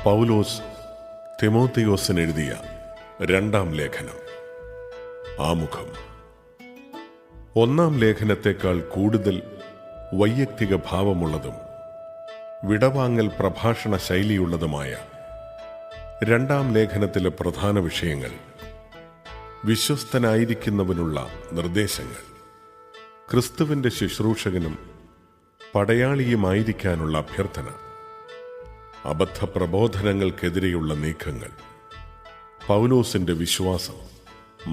പൗലോസ് തിമോത്തിയോസിന് എഴുതിയ രണ്ടാം ലേഖനം. ആമുഖം. ഒന്നാം ലേഖനത്തെക്കാൾ കൂടുതൽ വൈയക്തിക ഭാവമുള്ളതും വിടവാങ്ങൽ പ്രഭാഷണ ശൈലിയുള്ളതുമായ രണ്ടാം ലേഖനത്തിലെ പ്രധാന വിഷയങ്ങൾ: വിശ്വസ്തനായിരിക്കുന്നവനുള്ള നിർദ്ദേശങ്ങൾ, ക്രിസ്തുവിന്റെ ശുശ്രൂഷകനും പടയാളിയുമായിരിക്കാനുള്ള അഭ്യർത്ഥന, അബദ്ധപ്രബോധനങ്ങൾക്കെതിരെയുള്ള നീക്കങ്ങൾ, പൗലോസിന്റെ വിശ്വാസം,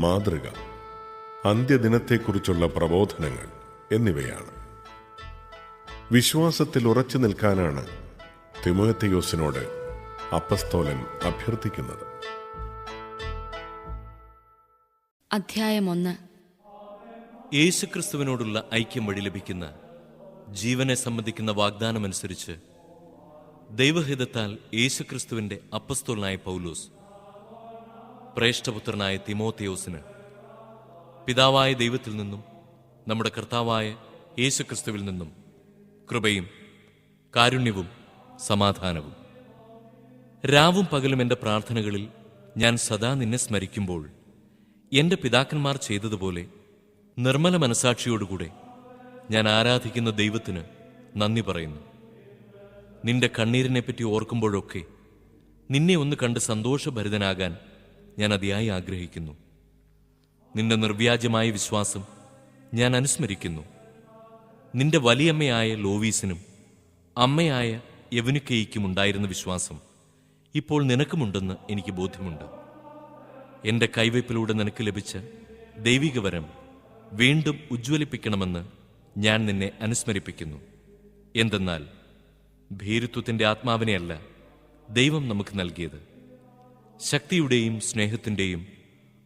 മാതൃക, അന്ത്യദിനത്തെക്കുറിച്ചുള്ള പ്രബോധനങ്ങൾ എന്നിവയാണ്. വിശ്വാസത്തിൽ ഉറച്ചു നിൽക്കാനാണ് തിമോത്തിയോസിനോട് അപ്പസ്തോലൻ അഭ്യർത്ഥിക്കുന്നത്. അധ്യായം 1. യേശുക്രിസ്തുവിനോടുള്ള ഐക്യം വഴി ലഭിക്കുന്ന ജീവനെ സംബന്ധിക്കുന്ന വാഗ്ദാനമനുസരിച്ച് ദൈവഹിതത്താൽ യേശുക്രിസ്തുവിന്റെ അപ്പസ്തോലനായ പൗലോസ് ശ്രേഷ്ഠപുത്രനായ തിമോത്തിയോസിന് പിതാവായ ദൈവത്തിൽ നിന്നും നമ്മുടെ കർത്താവായ യേശുക്രിസ്തുവിൽ നിന്നും കൃപയും കാരുണ്യവും സമാധാനവും. രാവും പകലും എൻ്റെ പ്രാർത്ഥനകളിൽ ഞാൻ സദാ നിന്നെ സ്മരിക്കുമ്പോൾ എൻ്റെ പിതാക്കന്മാർ ചെയ്തതുപോലെ നിർമ്മല മനസാക്ഷിയോടുകൂടെ ഞാൻ ആരാധിക്കുന്ന ദൈവത്തിന് നന്ദി പറയുന്നു. നിന്റെ കണ്ണീരിനെപ്പറ്റി ഓർക്കുമ്പോഴൊക്കെ നിന്നെ ഒന്ന് കണ്ട് സന്തോഷഭരിതനാകാൻ ഞാൻ അതിയായി ആഗ്രഹിക്കുന്നു. നിന്റെ നിർവ്യാജമായ വിശ്വാസം ഞാൻ അനുസ്മരിക്കുന്നു. നിന്റെ വലിയമ്മയായ ലോവീസിനും അമ്മയായ യവനുക്കയ്ക്കും ഉണ്ടായിരുന്ന വിശ്വാസം ഇപ്പോൾ നിനക്കുമുണ്ടെന്ന് എനിക്ക് ബോധ്യമുണ്ട്. എൻ്റെ കൈവയ്പിലൂടെ നിനക്ക് ലഭിച്ച ദൈവിക വരം വീണ്ടും ഉജ്ജ്വലിപ്പിക്കണമെന്ന് ഞാൻ നിന്നെ അനുസ്മരിപ്പിക്കുന്നു. എന്തെന്നാൽ ഭീരുത്വത്തിൻ്റെ ആത്മാവിനെയല്ല ദൈവം നമുക്ക് നൽകിയത്, ശക്തിയുടെയും സ്നേഹത്തിൻ്റെയും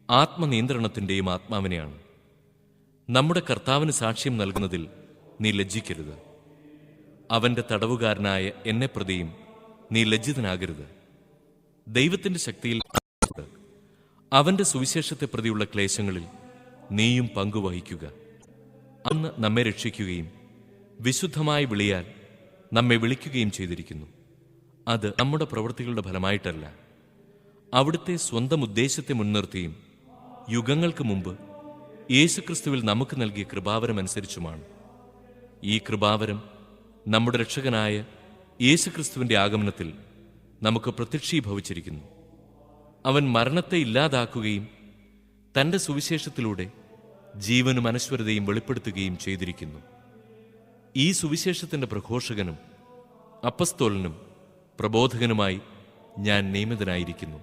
ആത്മനിയന്ത്രണത്തിൻ്റെയും ആത്മാവിനെയാണ്. നമ്മുടെ കർത്താവിന് സാക്ഷ്യം നൽകുന്നതിൽ നീ ലജ്ജിക്കരുത്. അവൻ്റെ തടവുകാരനായ എന്നെ പ്രതിയും നീ ലജ്ജിതനാകരുത്. ദൈവത്തിൻ്റെ ശക്തിയിൽ അവൻ്റെ സുവിശേഷത്തെ പ്രതിയുള്ള ക്ലേശങ്ങളിൽ നീയും പങ്കുവഹിക്കുക. അന്ന് നമ്മെ രക്ഷിക്കുകയും വിശുദ്ധമായ വിളിയാൽ നമ്മെ വിളിക്കുകയും ചെയ്തിരിക്കുന്നു. അത് നമ്മുടെ പ്രവൃത്തികളുടെ ഫലമായിട്ടല്ല, അവിടുത്തെ സ്വന്തം ഉദ്ദേശത്തെ മുൻനിർത്തിയും യുഗങ്ങൾക്ക് മുമ്പ് യേശുക്രിസ്തുവിൽ നമുക്ക് നൽകിയ കൃപാവരമനുസരിച്ചുമാണ്. ഈ കൃപാവരം നമ്മുടെ രക്ഷകനായ യേശുക്രിസ്തുവിന്റെ ആഗമനത്തിൽ നമുക്ക് പ്രത്യക്ഷീഭവിച്ചിരിക്കുന്നു. അവൻ മരണത്തെ ഇല്ലാതാക്കുകയും തന്റെ സുവിശേഷത്തിലൂടെ ജീവനും അനശ്വരതയും വെളിപ്പെടുത്തുകയും ചെയ്തിരിക്കുന്നു. ഈ സുവിശേഷത്തിന്റെ പ്രഘോഷകനും അപ്പസ്തോലനും പ്രബോധകനുമായി ഞാൻ നിയമിതനായിരിക്കുന്നു.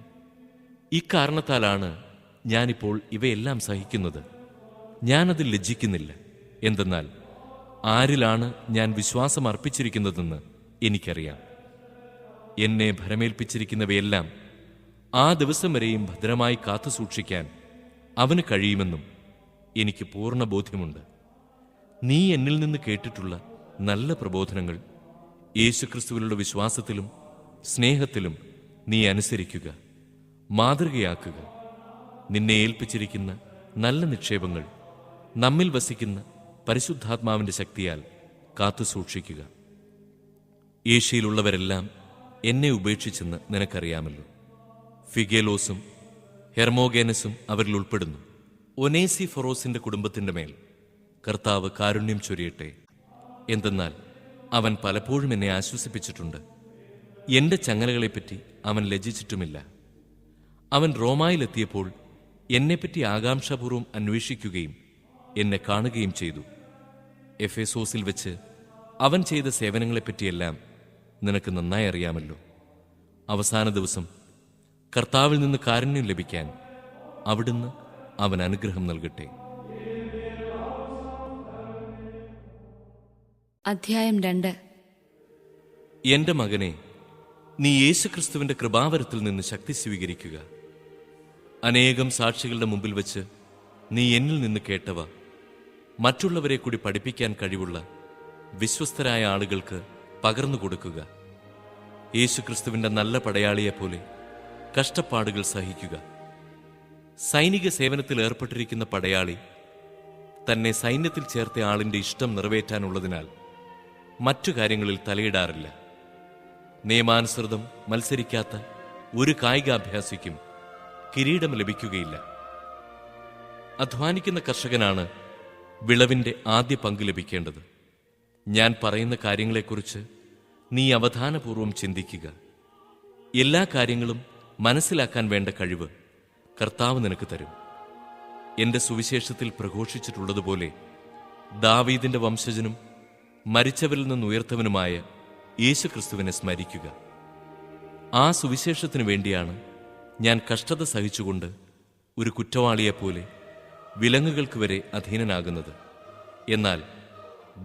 ഇക്കാരണത്താലാണ് ഞാനിപ്പോൾ ഇവയെല്ലാം സഹിക്കുന്നത്. ഞാനതിൽ ലജ്ജിക്കുന്നില്ല. എന്തെന്നാൽ ആരിലാണ് ഞാൻ വിശ്വാസം അർപ്പിച്ചിരിക്കുന്നതെന്ന് എനിക്കറിയാം. എന്നെ ഭരമേൽപ്പിച്ചിരിക്കുന്നവയെല്ലാം ആ ദിവസം വരെയും ഭദ്രമായി കാത്തുസൂക്ഷിക്കാൻ അവന് കഴിയുമെന്നും എനിക്ക് പൂർണ്ണ ബോധ്യമുണ്ട്. നീ എന്നിൽ നിന്ന് കേട്ടിട്ടുള്ള നല്ല പ്രബോധനങ്ങൾ യേശുക്രിസ്തുവിലുള്ള വിശ്വാസത്തിലും സ്നേഹത്തിലും നീ അനുസരിക്കുക, മാതൃകയാക്കുക. നിന്നെ ഏൽപ്പിച്ചിരിക്കുന്ന നല്ല നിക്ഷേപങ്ങൾ നമ്മിൽ വസിക്കുന്ന പരിശുദ്ധാത്മാവിന്റെ ശക്തിയാൽ കാത്തുസൂക്ഷിക്കുക. ഏഷ്യയിലുള്ളവരെല്ലാം എന്നെ ഉപേക്ഷിച്ചെന്ന് നിനക്കറിയാമല്ലോ. ഫിഗേലോസും ഹെർമോഗേനസും അവരിൽ ഉൾപ്പെടുന്നു. ഒനേസിഫൊറോസിന്റെ കുടുംബത്തിന്റെ മേൽ കർത്താവ് കാരുണ്യം ചൊരിയട്ടെ. എന്തെന്നാൽ അവൻ പലപ്പോഴും എന്നെ ആശ്വസിപ്പിച്ചിട്ടുണ്ട്. എന്റെ ചങ്ങലകളെപ്പറ്റി അവൻ ലജ്ജിച്ചിട്ടുമില്ല. അവൻ റോമായിലെത്തിയപ്പോൾ എന്നെപ്പറ്റി ആകാംക്ഷാപൂർവ്വം അന്വേഷിക്കുകയും എന്നെ കാണുകയും ചെയ്തു. എഫേസോസിൽ വെച്ച് അവൻ ചെയ്ത സേവനങ്ങളെപ്പറ്റിയെല്ലാം നിനക്ക് നന്നായി അറിയാമല്ലോ. അവസാന ദിവസം കർത്താവിൽ നിന്ന് കാരുണ്യം ലഭിക്കാൻ അവിടുന്ന് അവൻ അനുഗ്രഹം നൽകട്ടെ. അധ്യായം 2. എന്റെ മകനെ, നീ യേശുക്രിസ്തുവിന്റെ കൃപാവരത്തിൽ നിന്ന് ശക്തി സ്വീകരിക്കുക. അനേകം സാക്ഷികളുടെ മുമ്പിൽ വെച്ച് നീ എന്നിൽ നിന്ന് കേട്ടവ മറ്റുള്ളവരെ കൂടി പഠിപ്പിക്കാൻ കഴിവുള്ള വിശ്വസ്തരായ ആളുകൾക്ക് പകർന്നു കൊടുക്കുക. യേശുക്രിസ്തുവിന്റെ നല്ല പടയാളിയെപ്പോലെ കഷ്ടപ്പാടുകൾ സഹിക്കുക. സൈനിക സേവനത്തിൽ ഏർപ്പെട്ടിരിക്കുന്ന പടയാളി തന്നെ സൈന്യത്തിൽ ചേർത്ത ആളിന്റെ ഇഷ്ടം നിറവേറ്റാനുള്ളതിനാൽ മറ്റു കാര്യങ്ങളിൽ തലയിടാറില്ല. നിയമാനുസൃതം മത്സരിക്കാത്ത ഒരു കായികാഭ്യാസിക്കും കിരീടം ലഭിക്കുകയില്ല. അധ്വാനിക്കുന്ന കർഷകനാണ് വിളവിന്റെ ആദ്യ പങ്ക് ലഭിക്കേണ്ടത്. ഞാൻ പറയുന്ന കാര്യങ്ങളെക്കുറിച്ച് നീ അവധാനപൂർവം ചിന്തിക്കുക. എല്ലാ കാര്യങ്ങളും മനസ്സിലാക്കാൻ വേണ്ട കഴിവ് കർത്താവ് നിനക്ക് തരും. എന്റെ സുവിശേഷത്തിൽ പ്രഘോഷിച്ചിട്ടുള്ളതുപോലെ ദാവീദിന്റെ വംശജനും മരിച്ചവരിൽ നിന്ന് ഉയർത്തവനുമായ യേശുക്രിസ്തുവിനെ സ്മരിക്കുക. ആ സുവിശേഷത്തിനു വേണ്ടിയാണ് ഞാൻ കഷ്ടത സഹിച്ചുകൊണ്ട് ഒരു കുറ്റവാളിയെപ്പോലെ വിലങ്ങുകൾക്ക് വരെ അധീനനാകുന്നത്. എന്നാൽ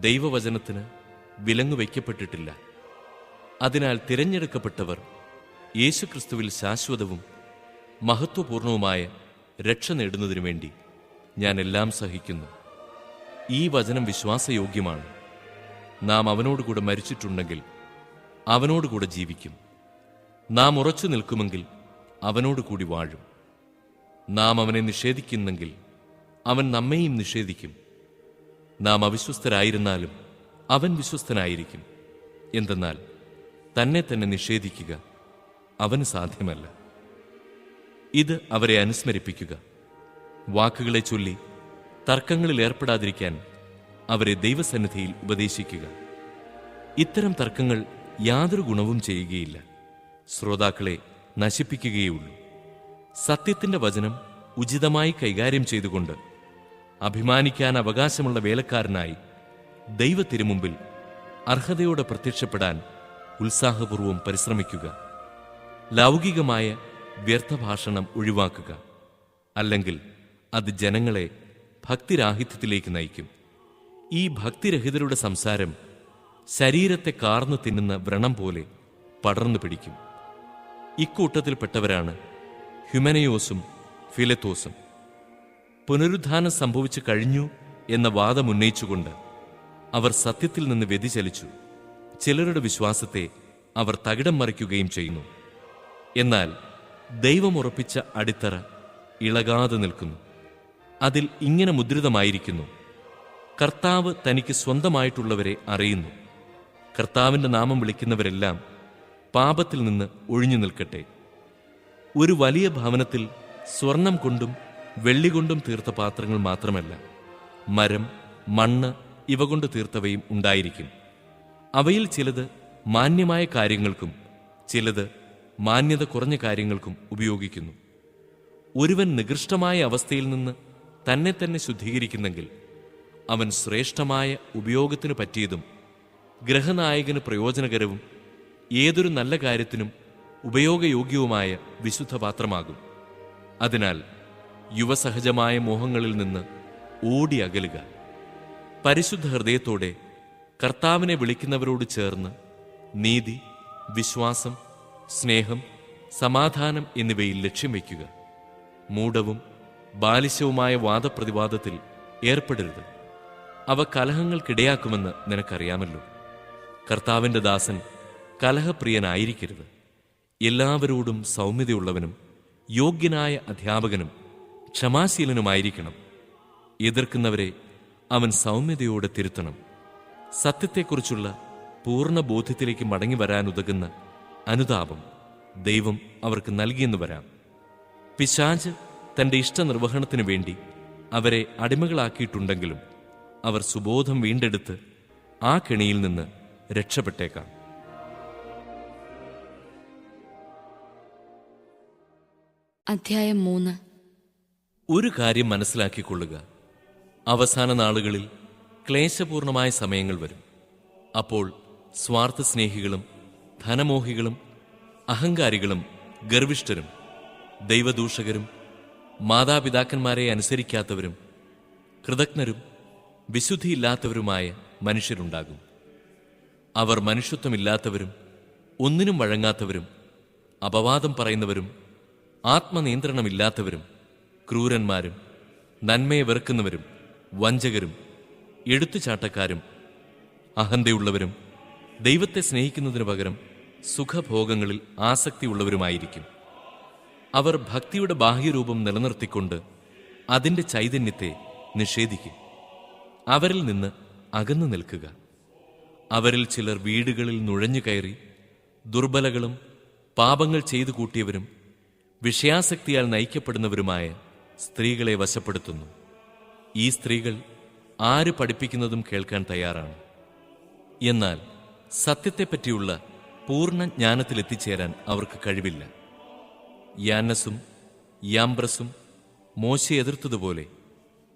ദൈവവചനത്തിന് വിലങ്ങു വയ്ക്കപ്പെട്ടിട്ടില്ല. അതിനാൽ തിരഞ്ഞെടുക്കപ്പെട്ടവർ യേശുക്രിസ്തുവിൽ ശാശ്വതവും മഹത്വപൂർണവുമായ രക്ഷ നേടുന്നതിനു വേണ്ടി ഞാൻ എല്ലാം സഹിക്കുന്നു. ഈ വചനം വിശ്വാസയോഗ്യമാണ്. നാം അവനോടുകൂടെ മരിച്ചിട്ടുണ്ടെങ്കിൽ അവനോടുകൂടെ ജീവിക്കും. നാം ഉറച്ചു നിൽക്കുമെങ്കിൽ അവനോടുകൂടി വാഴും. നാം അവനെ നിഷേധിക്കുന്നെങ്കിൽ അവൻ നമ്മെയും നിഷേധിക്കും. നാം അവിശ്വസ്തരായിരുന്നാലും അവൻ വിശ്വസ്തനായിരിക്കും. എന്തെന്നാൽ തന്നെ തന്നെ നിഷേധിക്കുക അവന് സാധ്യമല്ല. ഇത് അവരെ അനുസ്മരിപ്പിക്കുക. വാക്കുകളെ ചൊല്ലി തർക്കങ്ങളിൽ ഏർപ്പെടാതിരിക്കാൻ അവരെ ദൈവസന്നിധിയിൽ ഉപദേശിക്കുക. ഇത്തരം തർക്കങ്ങൾ യാതൊരു ഗുണവും ചെയ്യുകയില്ല, ശ്രോതാക്കളെ നശിപ്പിക്കുകയുള്ളൂ. സത്യത്തിന്റെ വചനം ഉചിതമായി കൈകാര്യം ചെയ്തുകൊണ്ട് അഭിമാനിക്കാൻ അവകാശമുള്ള വേലക്കാരനായി ദൈവത്തിരുമുമ്പിൽ അർഹതയോടെ പ്രത്യക്ഷപ്പെടാൻ ഉത്സാഹപൂർവം പരിശ്രമിക്കുക. ലൗകികമായ വ്യർത്ഥഭാഷണം ഒഴിവാക്കുക. അല്ലെങ്കിൽ അത് ജനങ്ങളെ ഭക്തിരാഹിത്യത്തിലേക്ക് നയിക്കും. ഈ ഭക്തിരഹിതരുടെ സംസാരം ശരീരത്തെ കാർന്നു തിന്നുന്ന വ്രണം പോലെ പടർന്നു പിടിക്കും. ഇക്കൂട്ടത്തിൽപ്പെട്ടവരാണ് ഹ്യുമനയോസും ഫിലത്തോസും. പുനരുദ്ധാനം സംഭവിച്ചു കഴിഞ്ഞു എന്ന വാദമുന്നയിച്ചുകൊണ്ട് അവർ സത്യത്തിൽ നിന്ന് വ്യതിചലിച്ചു. ചിലരുടെ വിശ്വാസത്തെ അവർ തകിടം മറിക്കുകയും ചെയ്യുന്നു. എന്നാൽ ദൈവമുറപ്പിച്ച അടിത്തറ ഇളകാതെ നിൽക്കുന്നു. അതിൽ ഇങ്ങനെ മുദ്രിതമായിരിക്കുന്നു: കർത്താവ് തനിക്ക് സ്വന്തമായിട്ടുള്ളവരെ അറിയുന്നു. കർത്താവിന്റെ നാമം വിളിക്കുന്നവരെല്ലാം പാപത്തിൽ നിന്ന് ഒഴിഞ്ഞു നിൽക്കട്ടെ. ഒരു വലിയ ഭവനത്തിൽ സ്വർണം കൊണ്ടും വെള്ളി കൊണ്ടും തീർത്ത പാത്രങ്ങൾ മാത്രമല്ല, മരം, മണ്ണ് ഇവ കൊണ്ട് തീർത്തവയും ഉണ്ടായിരിക്കും. അവയിൽ ചിലത് മാന്യമായ കാര്യങ്ങൾക്കും ചിലത് മാന്യത കുറഞ്ഞ കാര്യങ്ങൾക്കും ഉപയോഗിക്കുന്നു. ഒരുവൻ നികൃഷ്ടമായ അവസ്ഥയിൽ നിന്ന് തന്നെ തന്നെ ശുദ്ധീകരിക്കുന്നെങ്കിൽ അവൻ ശ്രേഷ്ഠമായ ഉപയോഗത്തിനു പറ്റിയതും ഗ്രഹനായകന് പ്രയോജനകരവും ഏതൊരു നല്ല കാര്യത്തിനും ഉപയോഗയോഗ്യവുമായ വിശുദ്ധ പാത്രമാകും. അതിനാൽ യുവസഹജമായ മോഹങ്ങളിൽ നിന്ന് ഓടി അകലുക. പരിശുദ്ധ ഹൃദയത്തോടെ കർത്താവിനെ വിളിക്കുന്നവരോട് ചേർന്ന് നീതി, വിശ്വാസം, സ്നേഹം, സമാധാനം എന്നിവയിൽ ലക്ഷ്യം വയ്ക്കുക. മൂഢവും ബാലിശവുമായ വാദപ്രതിവാദത്തിൽ ഏർപ്പെടരുത്. അവ കലഹങ്ങൾക്കിടയാക്കുമെന്ന് നിനക്കറിയാമല്ലോ. കർത്താവിന്റെ ദാസൻ കലഹപ്രിയനായിരിക്കരുത്. എല്ലാവരോടും സൗമ്യതയുള്ളവനും യോഗ്യനായ അധ്യാപകനും ക്ഷമാശീലനുമായിരിക്കണം. എതിർക്കുന്നവരെ അവൻ സൗമ്യതയോടെ തിരുത്തണം. സത്യത്തെക്കുറിച്ചുള്ള പൂർണ്ണ ബോധ്യത്തിലേക്ക് മടങ്ങി വരാനുതകുന്ന അനുതാപം ദൈവം അവർക്ക് നൽകിയെന്ന് വരാം. പിശാച് തന്റെ ഇഷ്ടനിർവഹണത്തിനു വേണ്ടി അവരെ അടിമകളാക്കിയിട്ടുണ്ടെങ്കിലും അവർ സുബോധം വീണ്ടെടുത്ത് ആ കെണിയിൽ നിന്ന് രക്ഷപ്പെട്ടേക്കാം. അധ്യായം 3. ഒരു കാര്യം മനസ്സിലാക്കിക്കൊള്ളുക: അവസാന നാളുകളിൽ ക്ലേശപൂർണമായ സമയങ്ങൾ വരും. അപ്പോൾ സ്വാർത്ഥസ്നേഹികളും ധനമോഹികളും അഹങ്കാരികളും ഗർവിഷ്ഠരും ദൈവദൂഷകരും മാതാപിതാക്കന്മാരെ അനുസരിക്കാത്തവരും കൃതജ്ഞരും വിശുദ്ധിയില്ലാത്തവരുമായ മനുഷ്യരുണ്ടാകും. അവർ മനുഷ്യത്വമില്ലാത്തവരും ഒന്നിനും വഴങ്ങാത്തവരും അപവാദം പറയുന്നവരും ആത്മനിയന്ത്രണമില്ലാത്തവരും ക്രൂരന്മാരും നന്മയെ വെറുക്കുന്നവരും വഞ്ചകരും എടുത്തുചാട്ടക്കാരും അഹന്തയുള്ളവരും ദൈവത്തെ സ്നേഹിക്കുന്നതിനു പകരം സുഖഭോഗങ്ങളിൽ ആസക്തിയുള്ളവരുമായിരിക്കും. അവർ ഭക്തിയുടെ ബാഹ്യരൂപം നിലനിർത്തിക്കൊണ്ട് അതിൻ്റെ ചൈതന്യത്തെ നിഷേധിക്കും. അവരിൽ നിന്ന് അകന്നു നിൽക്കുക. അവരിൽ ചിലർ വീടുകളിൽ നുഴഞ്ഞു കയറി ദുർബലകളും പാപങ്ങൾ ചെയ്തു കൂട്ടിയവരും വിഷയാസക്തിയാൽ നയിക്കപ്പെടുന്നവരുമായ സ്ത്രീകളെ വശപ്പെടുത്തുന്നു. ഈ സ്ത്രീകൾ ആര് പഠിപ്പിക്കുന്നതും കേൾക്കാൻ തയ്യാറാണ്. എന്നാൽ സത്യത്തെപ്പറ്റിയുള്ള പൂർണ്ണ ജ്ഞാനത്തിലെത്തിച്ചേരാൻ അവർക്ക് കഴിവില്ല. യാന്നസും യാംബ്രസും മോശയെ എതിർത്തതുപോലെ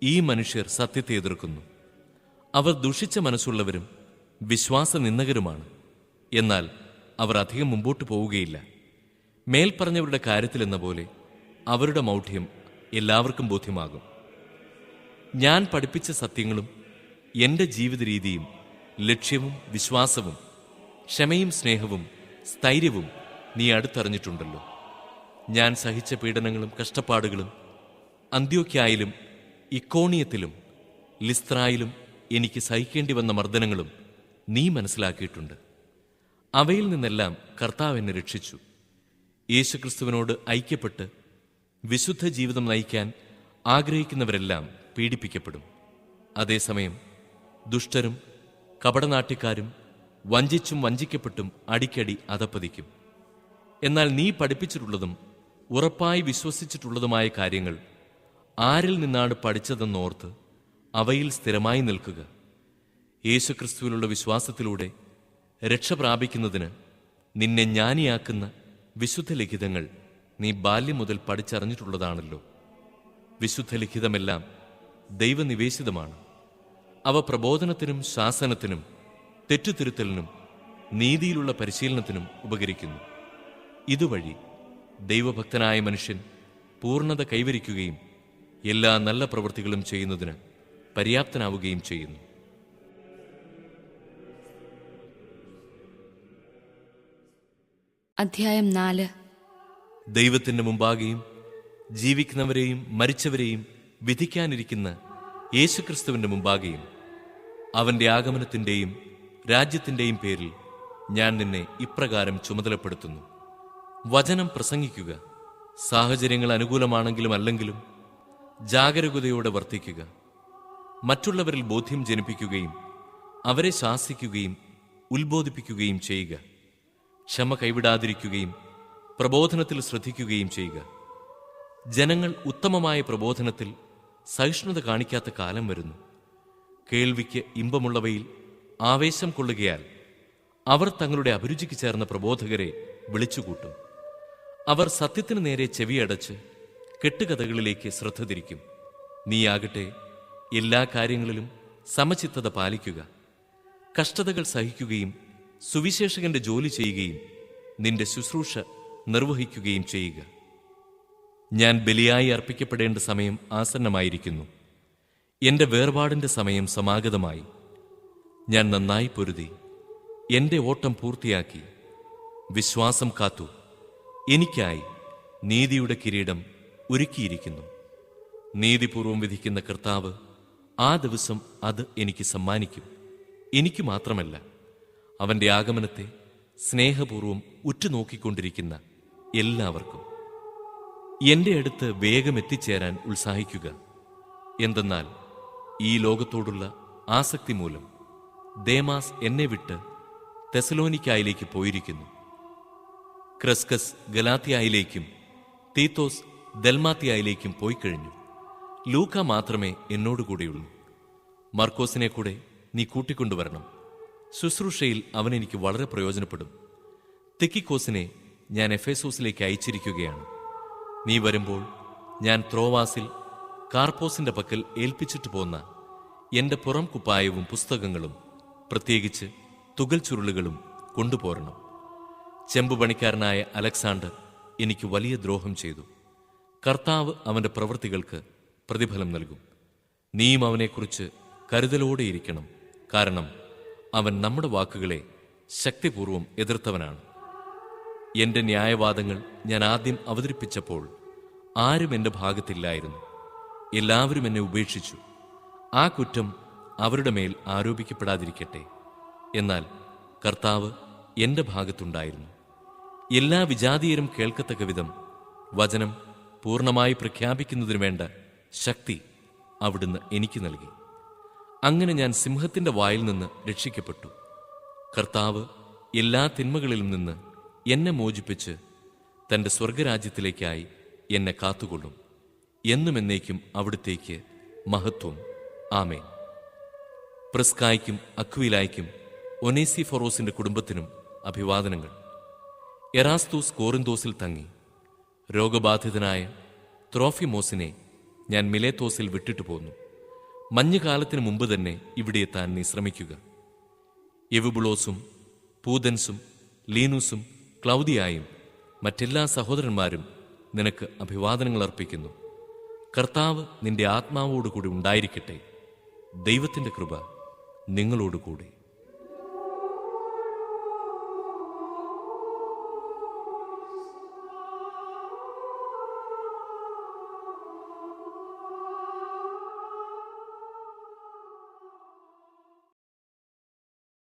ഈ മനുഷ്യർ സത്യത്തെ എതിർക്കുന്നു. അവർ ദുഷിച്ച മനസ്സുള്ളവരും വിശ്വാസനിന്ദകരുമാണ്. എന്നാൽ അവർ അധികം മുമ്പോട്ട് പോവുകയില്ല. മേൽപ്പറഞ്ഞവരുടെ കാര്യത്തിലെന്ന പോലെ അവരുടെ മൗഢ്യം എല്ലാവർക്കും ബോധ്യമാകും. ഞാൻ പഠിപ്പിച്ച സത്യങ്ങളും എൻ്റെ ജീവിത രീതിയും ലക്ഷ്യവും വിശ്വാസവും ക്ഷമയും സ്നേഹവും സ്ഥൈര്യവും നീ അടുത്തറിഞ്ഞിട്ടുണ്ടല്ലോ. ഞാൻ സഹിച്ച പീഡനങ്ങളും കഷ്ടപ്പാടുകളും അന്ത്യോക്യായിലും ഇക്കോണിയത്തിലും ലിസ്ത്രായിലും എനിക്ക് സഹിക്കേണ്ടി വന്ന മർദ്ദനങ്ങളും നീ മനസ്സിലാക്കിയിട്ടുണ്ട്. അവയിൽ നിന്നെല്ലാം കർത്താവ് എന്നെ രക്ഷിച്ചു. യേശുക്രിസ്തുവിനോട് ഐക്യപ്പെട്ട് വിശുദ്ധ ജീവിതം നയിക്കാൻ ആഗ്രഹിക്കുന്നവരെല്ലാം പീഡിപ്പിക്കപ്പെടും. അതേസമയം ദുഷ്ടരും കപടനാട്യക്കാരും വഞ്ചിച്ചും വഞ്ചിക്കപ്പെട്ടും അടിക്കടി അധപ്പതിക്കും. എന്നാൽ നീ പഠിപ്പിച്ചിട്ടുള്ളതും ഉറപ്പായി വിശ്വസിച്ചിട്ടുള്ളതുമായ കാര്യങ്ങൾ ആരിൽ നിന്നാണ് പഠിച്ചതെന്നോർത്ത് അവയിൽ സ്ഥിരമായി നിൽക്കുക. യേശുക്രിസ്തുവിലുള്ള വിശ്വാസത്തിലൂടെ രക്ഷ പ്രാപിക്കുന്നതിന് നിന്നെ ജ്ഞാനിയാക്കുന്ന വിശുദ്ധ ലിഖിതങ്ങൾ നീ ബാല്യം മുതൽ പഠിച്ചറിഞ്ഞിട്ടുള്ളതാണല്ലോ. വിശുദ്ധ ലിഖിതമെല്ലാം ദൈവനിവേശിതമാണ്. അവ പ്രബോധനത്തിനും ശാസനത്തിനും തെറ്റുതിരുത്തലിനും നീതിയിലുള്ള പരിശീലനത്തിനും ഉപകരിക്കുന്നു. ഇതുവഴി ദൈവഭക്തനായ മനുഷ്യൻ പൂർണ്ണത കൈവരിക്കുകയും എല്ലാ നല്ല പ്രവൃത്തികളും ചെയ്യുന്നതിന് പര്യാപ്തനാവുകയും ചെയ്യുന്നു. അധ്യായം 4. ദൈവത്തിൻ്റെ മുമ്പാകെയും ജീവിക്കുന്നവരെയും മരിച്ചവരെയും വിധിക്കാനിരിക്കുന്ന യേശുക്രിസ്തുവിൻ്റെ മുമ്പാകെയും അവൻ്റെ ആഗമനത്തിൻ്റെയും രാജ്യത്തിൻ്റെയും പേരിൽ ഞാൻ നിന്നെ ഇപ്രകാരം ചുമതലപ്പെടുത്തുന്നു. വചനം പ്രസംഗിക്കുക. സാഹചര്യങ്ങൾ അനുകൂലമാണെങ്കിലും അല്ലെങ്കിലും ജാഗരൂകതയോടെ വർത്തിക്കുക. മറ്റുള്ളവരിൽ ബോധ്യം ജനിപ്പിക്കുകയും അവരെ ശാസിക്കുകയും ഉത്ബോധിപ്പിക്കുകയും ചെയ്യുക. ക്ഷമ കൈവിടാതിരിക്കുകയും പ്രബോധനത്തിൽ ശ്രദ്ധിക്കുകയും ചെയ്യുക. ജനങ്ങൾ ഉത്തമമായ പ്രബോധനത്തിൽ സഹിഷ്ണുത കാണിക്കാത്ത കാലം വരുന്നു. കേൾവിക്ക് ഇമ്പമുള്ളവയിൽ ആവേശം കൊള്ളുകയാൽ അവർ തങ്ങളുടെ അഭിരുചിക്ക് ചേർന്ന പ്രബോധകരെ വിളിച്ചുകൂട്ടും. അവർ സത്യത്തിനു നേരെ ചെവിയടച്ച് കെട്ടുകഥകളിലേക്ക് ശ്രദ്ധ തിരിക്കും. നീയാകട്ടെ എല്ലാ കാര്യങ്ങളിലും സമചിത്തത പാലിക്കുക. കഷ്ടതകൾ സഹിക്കുകയും സുവിശേഷകന്റെ ജോലി ചെയ്യുകയും നിന്റെ ശുശ്രൂഷ നിർവഹിക്കുകയും ചെയ്യുക. ഞാൻ ബലിയായി അർപ്പിക്കപ്പെടേണ്ട സമയം ആസന്നമായിരിക്കുന്നു. എൻ്റെ വേർപാടിൻ്റെ സമയം സമാഗതമായി. ഞാൻ നന്നായി പൊരുതി എൻ്റെ ഓട്ടം പൂർത്തിയാക്കി വിശ്വാസം കാത്തു. എനിക്കായി നീതിയുടെ കിരീടം ഒരുക്കിയിരിക്കുന്നു. നീതിപൂർവം വിധിക്കുന്ന കർത്താവ് ആ ദിവസം അത് എനിക്ക് സമ്മാനിക്കും. എനിക്ക് മാത്രമല്ല, അവൻ്റെ ആഗമനത്തെ സ്നേഹപൂർവം ഉറ്റുനോക്കിക്കൊണ്ടിരിക്കുന്ന എല്ലാവർക്കും. എൻ്റെ അടുത്ത് വേഗം എത്തിച്ചേരാൻ ഉത്സാഹിക്കുക. എന്തെന്നാൽ ഈ ലോകത്തോടുള്ള ആസക്തി മൂലം ദേമാസ് എന്നെ വിട്ട് തെസലോനിക്കായിലേക്ക് പോയിരിക്കുന്നു. ക്രസ്കസ് ഗലാത്യായിലേക്കും തീത്തോസ് ദൽമാത്തിയായിലേക്കും പോയിക്കഴിഞ്ഞു. ലൂക്ക മാത്രമേ എന്നോടുകൂടെയുള്ളൂ. മർക്കോസിനെ കൂടെ നീ കൂട്ടിക്കൊണ്ടുവരണം. ശുശ്രൂഷയിൽ അവനെനിക്ക് വളരെ പ്രയോജനപ്പെടും. തിക്കിക്കോസിനെ ഞാൻ എഫേസോസിലേക്ക് അയച്ചിരിക്കുകയാണ്. നീ വരുമ്പോൾ ഞാൻ ത്രോവാസിൽ കാർപ്പോസിന്റെ പക്കൽ ഏൽപ്പിച്ചിട്ട് പോന്ന എൻ്റെ പുറം കുപ്പായവും പുസ്തകങ്ങളും പ്രത്യേകിച്ച് തുകൽ ചുരുളുകളും കൊണ്ടുപോരണം. ചെമ്പുപണിക്കാരനായ അലക്സാണ്ടർ എനിക്ക് വലിയ ദ്രോഹം ചെയ്തു. കർത്താവ് അവൻ്റെ പ്രവൃത്തികൾക്ക് പ്രതിഫലം നൽകും. നീയും അവനെക്കുറിച്ച് കരുതലോടെയിരിക്കണം. കാരണം അവൻ നമ്മുടെ വാക്കുകളെ ശക്തിപൂർവം എതിർത്തവനാണ്. എൻ്റെ ന്യായവാദങ്ങൾ ഞാൻ ആദ്യം അവതരിപ്പിച്ചപ്പോൾ ആരും എൻ്റെ ഭാഗത്തില്ലായിരുന്നു. എല്ലാവരും എന്നെ ഉപേക്ഷിച്ചു. ആ കുറ്റം അവരുടെ മേൽ ആരോപിക്കപ്പെടാതിരിക്കട്ടെ. എന്നാൽ കർത്താവ് എൻ്റെ ഭാഗത്തുണ്ടായിരുന്നു. എല്ലാ വിജാതീയരും കേൾക്കത്തക്ക വിധം വചനം പൂർണ്ണമായി പ്രഖ്യാപിക്കുന്നതിനു വേണ്ട ശക്തി അവിടുന്ന് എനിക്ക് നൽകി. അങ്ങനെ ഞാൻ സിംഹത്തിൻ്റെ വായിൽ നിന്ന് രക്ഷിക്കപ്പെട്ടു. കർത്താവ് എല്ലാ തിന്മകളിലും നിന്ന് എന്നെ മോചിപ്പിച്ച് തൻ്റെ സ്വർഗരാജ്യത്തിലേക്കായി എന്നെ കാത്തുകൊള്ളും. എന്നും എന്നേക്കും അവിടുത്തേക്ക് മഹത്വം. ആമേൻ. പ്രിസ്കായ്ക്കും അക്വിലായ്ക്കും ഒനേസിഫൊറോസിന്റെ കുടുംബത്തിനും അഭിവാദനങ്ങൾ. എറാസ്തൂസ് കോറിന്തോസിൽ തങ്ങി. രോഗബാധിതനായ ത്രോഫിമോസിനെ ഞാൻ മിലേത്തോസിൽ വിട്ടിട്ടു പോന്നു. മഞ്ഞുകാലത്തിന് മുമ്പ് തന്നെ ഇവിടെ എത്താൻ നീ ശ്രമിക്കുക. എവുബുളോസും പൂതൻസും ലീനൂസും ക്ലൗദിയായും മറ്റെല്ലാ സഹോദരന്മാരും നിനക്ക് അഭിവാദനങ്ങൾ അർപ്പിക്കുന്നു. കർത്താവ് നിന്റെ ആത്മാവോടുകൂടി ഉണ്ടായിരിക്കട്ടെ. ദൈവത്തിൻ്റെ കൃപ നിങ്ങളോടുകൂടി.